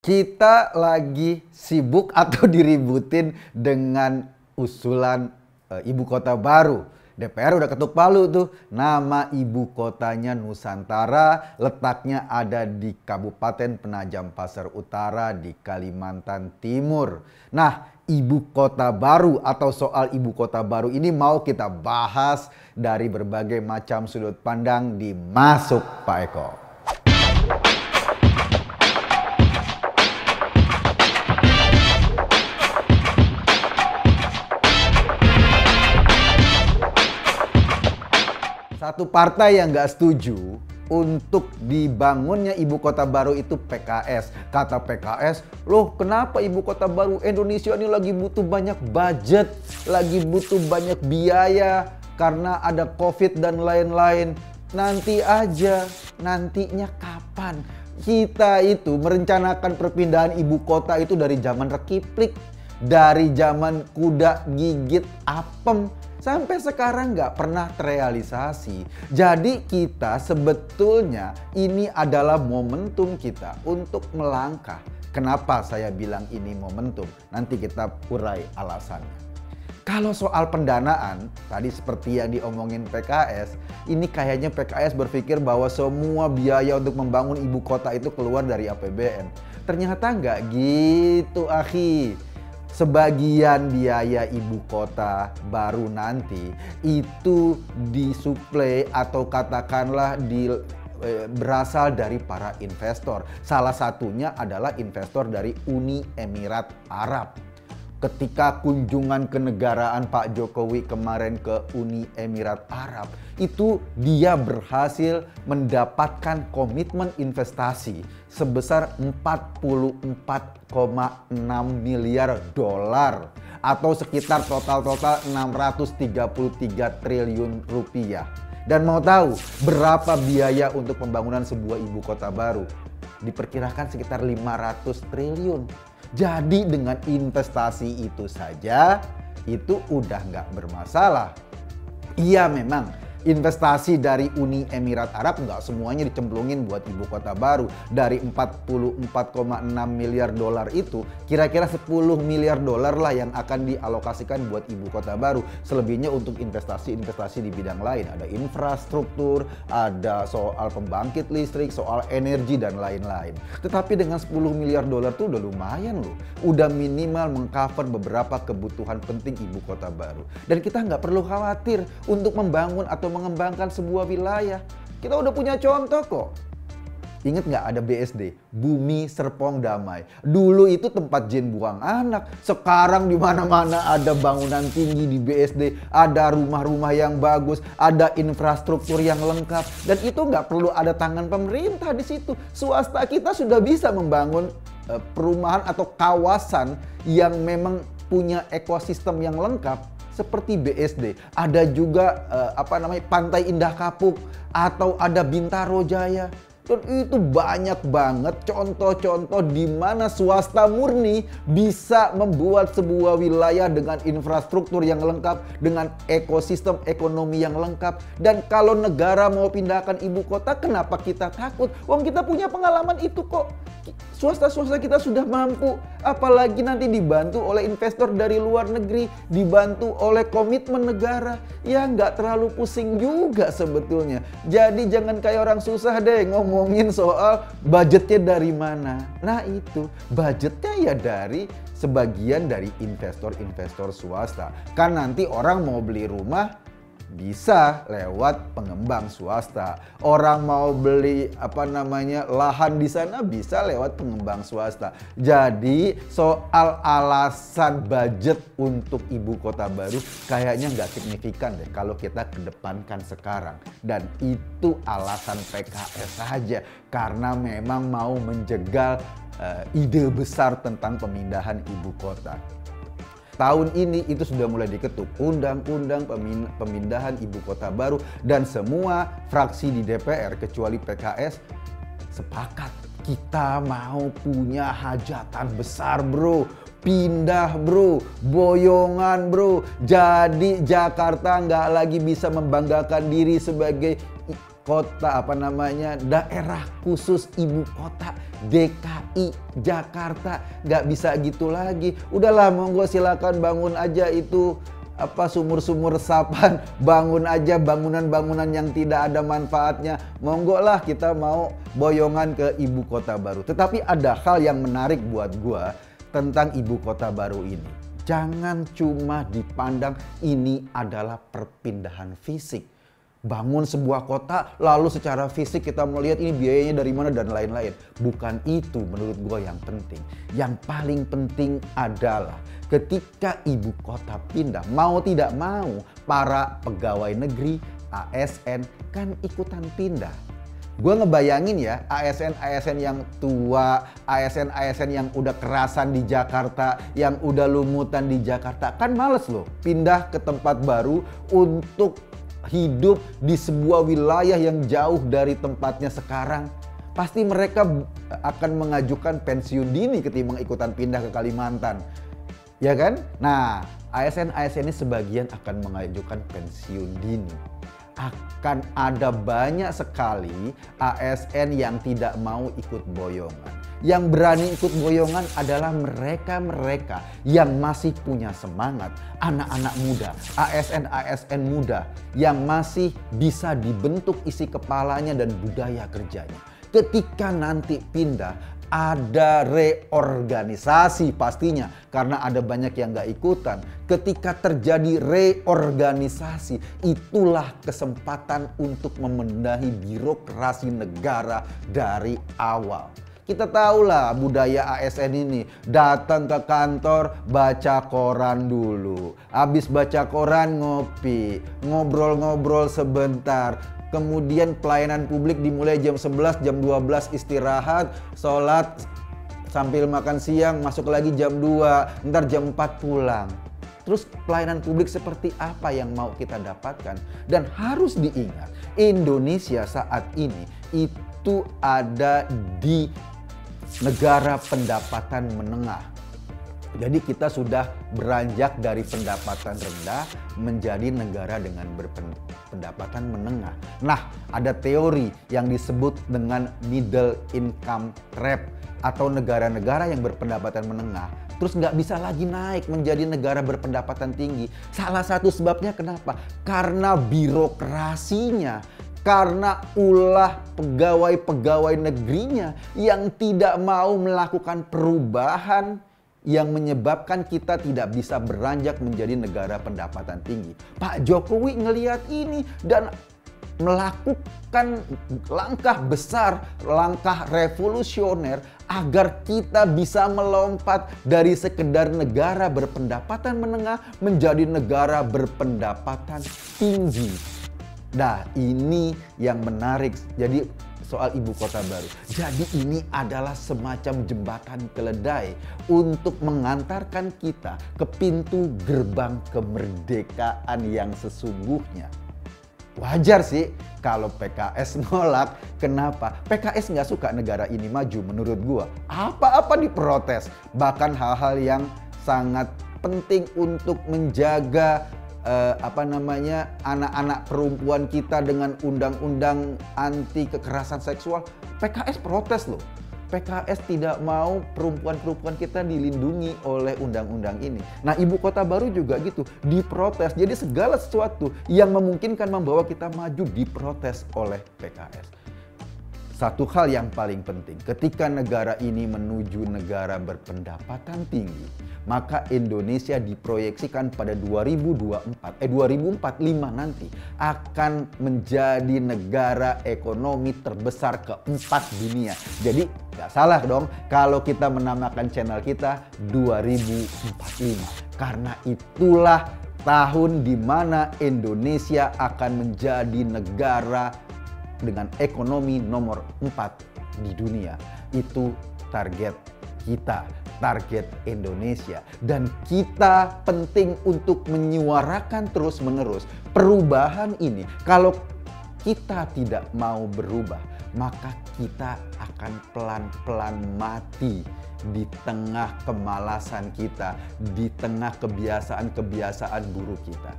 Kita lagi sibuk atau diributin dengan usulan ibu kota baru. DPR udah ketuk palu tuh, nama ibu kotanya Nusantara, letaknya ada di Kabupaten Penajam Pasir Utara di Kalimantan Timur. Nah, ibu kota baru atau soal ibu kota baru ini mau kita bahas dari berbagai macam sudut pandang di Masuk Pak Eko. Satu partai yang nggak setuju untuk dibangunnya ibu kota baru itu PKS. Kata PKS, loh kenapa ibu kota baru? Indonesia ini lagi butuh banyak budget, lagi butuh banyak biaya karena ada COVID dan lain-lain. Nanti aja, nantinya kapan? Kita itu merencanakan perpindahan ibu kota itu dari zaman rekiplik, dari zaman kuda gigit apem. Sampai sekarang nggak pernah terrealisasi. Jadi kita sebetulnya ini adalah momentum kita untuk melangkah. Kenapa saya bilang ini momentum? Nanti kita urai alasannya. Kalau soal pendanaan, tadi seperti yang diomongin PKS, ini kayaknya PKS berpikir bahwa semua biaya untuk membangun ibu kota itu keluar dari APBN. Ternyata nggak gitu, akhi. Sebagian biaya ibu kota baru nanti itu disuplai atau katakanlah berasal dari para investor. Salah satunya adalah investor dari Uni Emirat Arab. Ketika kunjungan kenegaraan Pak Jokowi kemarin ke Uni Emirat Arab, itu dia berhasil mendapatkan komitmen investasi sebesar 44,6 miliar dolar atau sekitar total 633 triliun rupiah. Dan mau tahu berapa biaya untuk pembangunan sebuah ibu kota baru? Diperkirakan sekitar 500 triliun. Jadi dengan investasi itu saja, itu udah nggak bermasalah. Iya memang investasi dari Uni Emirat Arab nggak semuanya dicemplungin buat ibu kota baru. Dari 44,6 miliar dolar itu, kira-kira 10 miliar dolar lah yang akan dialokasikan buat ibu kota baru. Selebihnya untuk investasi-investasi di bidang lain. Ada infrastruktur, ada soal pembangkit listrik, soal energi dan lain-lain. Tetapi dengan 10 miliar dolar tuh udah lumayan loh. Udah minimal mengcover beberapa kebutuhan penting ibu kota baru. Dan kita nggak perlu khawatir untuk membangun atau mengembangkan sebuah wilayah. Kita udah punya contoh kok. Ingat nggak ada BSD, Bumi Serpong Damai. Dulu itu tempat jin buang anak. Sekarang di mana-mana ada bangunan tinggi di BSD, ada rumah-rumah yang bagus, ada infrastruktur yang lengkap. Dan itu nggak perlu ada tangan pemerintah di situ. Swasta kita sudah bisa membangun perumahan atau kawasan yang memang punya ekosistem yang lengkap. Seperti BSD, ada juga Pantai Indah Kapuk atau ada Bintaro Jaya. Dan itu banyak banget contoh-contoh di mana swasta murni bisa membuat sebuah wilayah dengan infrastruktur yang lengkap, dengan ekosistem ekonomi yang lengkap. Dan kalau negara mau pindahkan ibu kota, kenapa kita takut? Wong kita punya pengalaman itu kok. Swasta-swasta kita sudah mampu, apalagi nanti dibantu oleh investor dari luar negeri, dibantu oleh komitmen negara. Ya nggak terlalu pusing juga sebetulnya. Jadi jangan kayak orang susah deh ngomongin soal budgetnya dari mana. Nah itu, budgetnya ya dari sebagian dari investor-investor swasta. Kan nanti orang mau beli rumah bisa lewat pengembang swasta. Orang mau beli lahan di sana bisa lewat pengembang swasta. Jadi soal alasan budget untuk ibu kota baru kayaknya nggak signifikan deh kalau kita kedepankan sekarang. Dan itu alasan PKS saja karena memang mau menjegal ide besar tentang pemindahan ibu kota. Tahun ini itu sudah mulai diketuk undang-undang pemindahan ibu kota baru dan semua fraksi di DPR kecuali PKS sepakat. Kita mau punya hajatan besar bro, pindah bro, boyongan bro. Jadi Jakarta nggak lagi bisa membanggakan diri sebagai kota daerah khusus ibu kota DKI Jakarta. Nggak bisa gitu lagi. Udahlah, monggo silakan bangun aja itu sumur-sumur resapan, bangun aja bangunan-bangunan yang tidak ada manfaatnya. Monggo lah, kita mau boyongan ke ibu kota baru. Tetapi ada hal yang menarik buat gua tentang ibu kota baru ini. Jangan cuma dipandang ini adalah perpindahan fisik. Bangun sebuah kota, lalu secara fisik kita melihat ini biayanya dari mana dan lain-lain. Bukan itu menurut gue yang penting. Yang paling penting adalah ketika ibu kota pindah, mau tidak mau para pegawai negeri, ASN kan ikutan pindah. Gue ngebayangin ya, ASN-ASN yang tua, ASN-ASN yang udah kerasan di Jakarta, yang udah lumutan di Jakarta, kan males loh pindah ke tempat baru untuk hidup di sebuah wilayah yang jauh dari tempatnya sekarang. Pasti mereka akan mengajukan pensiun dini ketimbang ikutan pindah ke Kalimantan. Ya kan? Nah, ASN-ASN ini sebagian akan mengajukan pensiun dini. Akan ada banyak sekali ASN yang tidak mau ikut boyongan. Yang berani ikut boyongan adalah mereka-mereka yang masih punya semangat, anak-anak muda, ASN-ASN muda yang masih bisa dibentuk isi kepalanya dan budaya kerjanya. Ketika nanti pindah, ada reorganisasi pastinya karena ada banyak yang gak ikutan. Ketika terjadi reorganisasi, itulah kesempatan untuk membenahi birokrasi negara dari awal. Kita tahulah budaya ASN ini, datang ke kantor baca koran dulu, habis baca koran ngopi, ngobrol-ngobrol sebentar. Kemudian pelayanan publik dimulai jam 11, jam 12 istirahat, sholat sambil makan siang, masuk lagi jam 2, ntar jam 4 pulang. Terus pelayanan publik seperti apa yang mau kita dapatkan? Dan harus diingat, Indonesia saat ini itu ada di negara pendapatan menengah. Jadi kita sudah beranjak dari pendapatan rendah menjadi negara dengan berpendapatan menengah. Nah, ada teori yang disebut dengan middle income trap atau negara-negara yang berpendapatan menengah terus nggak bisa lagi naik menjadi negara berpendapatan tinggi. Salah satu sebabnya kenapa? Karena birokrasinya, karena ulah pegawai-pegawai negerinya yang tidak mau melakukan perubahan yang menyebabkan kita tidak bisa beranjak menjadi negara pendapatan tinggi. Pak Jokowi ngelihat ini dan melakukan langkah besar, langkah revolusioner agar kita bisa melompat dari sekedar negara berpendapatan menengah menjadi negara berpendapatan tinggi. Nah, ini yang menarik. Jadi soal ibu kota baru. Jadi ini adalah semacam jembatan keledai untuk mengantarkan kita ke pintu gerbang kemerdekaan yang sesungguhnya. Wajar sih kalau PKS nolak. Kenapa? PKS nggak suka negara ini maju menurut gua. Apa-apa diprotes. Bahkan hal-hal yang sangat penting untuk menjaga anak-anak perempuan kita dengan undang-undang anti kekerasan seksual. PKS protes loh. PKS tidak mau perempuan-perempuan kita dilindungi oleh undang-undang ini. Nah, ibu kota baru juga gitu, diprotes. Jadi segala sesuatu yang memungkinkan membawa kita maju diprotes oleh PKS. Satu hal yang paling penting, ketika negara ini menuju negara berpendapatan tinggi, maka Indonesia diproyeksikan pada 2045 nanti akan menjadi negara ekonomi terbesar keempat dunia. Jadi nggak salah dong kalau kita menamakan channel kita 2045. Karena itulah tahun di mana Indonesia akan menjadi negara dengan ekonomi nomor 4 di dunia. Itu target kita, target Indonesia. Dan kita penting untuk menyuarakan terus-menerus perubahan ini. Kalau kita tidak mau berubah, maka kita akan pelan-pelan mati di tengah kemalasan kita, di tengah kebiasaan-kebiasaan buruk kita.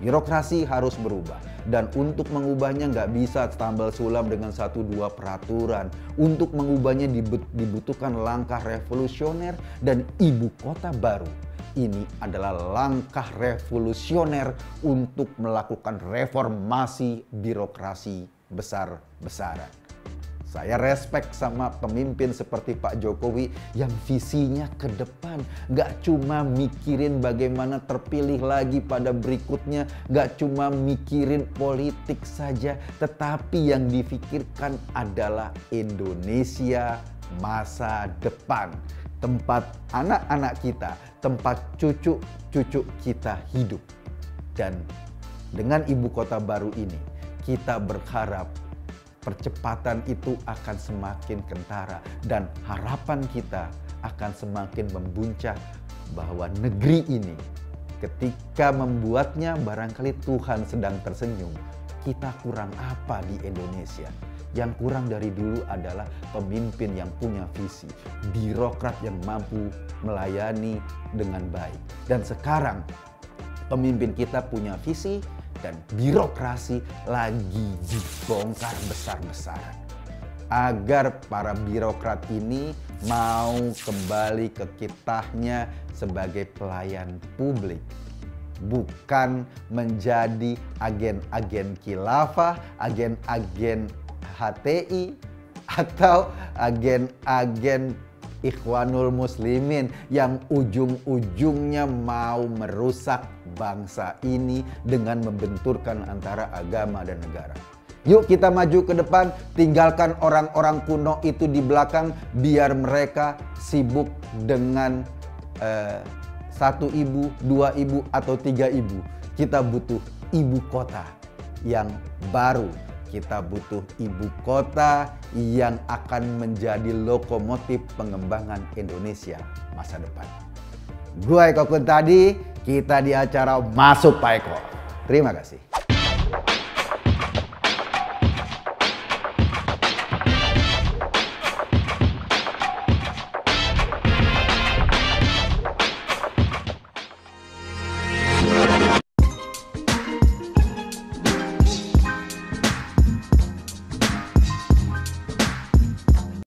Birokrasi harus berubah, dan untuk mengubahnya nggak bisa tambal sulam dengan 1-2 peraturan. Untuk mengubahnya dibutuhkan langkah revolusioner, dan ibu kota baru ini adalah langkah revolusioner untuk melakukan reformasi birokrasi besar-besaran. Saya respect sama pemimpin seperti Pak Jokowi yang visinya ke depan. Gak cuma mikirin bagaimana terpilih lagi pada berikutnya. Gak cuma mikirin politik saja. Tetapi yang difikirkan adalah Indonesia masa depan. Tempat anak-anak kita, tempat cucu-cucu kita hidup. Dan dengan ibu kota baru ini, kita berharap percepatan itu akan semakin kentara, dan harapan kita akan semakin membuncah bahwa negeri ini ketika membuatnya barangkali Tuhan sedang tersenyum. Kita kurang apa di Indonesia? Yang kurang dari dulu adalah pemimpin yang punya visi, birokrat yang mampu melayani dengan baik. Dan sekarang pemimpin kita punya visi, dan birokrasi lagi dibongkar besar-besaran. Agar para birokrat ini mau kembali ke kitahnya sebagai pelayan publik. Bukan menjadi agen-agen khilafah, agen-agen HTI, atau agen-agen Ikhwanul Muslimin yang ujung-ujungnya mau merusak bangsa ini dengan membenturkan antara agama dan negara. Yuk kita maju ke depan, tinggalkan orang-orang kuno itu di belakang, biar mereka sibuk dengan 1 ibu, 2 ibu, atau 3 ibu. Kita butuh ibu kota yang baru. Kita butuh ibu kota yang akan menjadi lokomotif pengembangan Indonesia masa depan. Gue Eko Kuntadi, kita di acara Masuk Pak Eko. Terima kasih.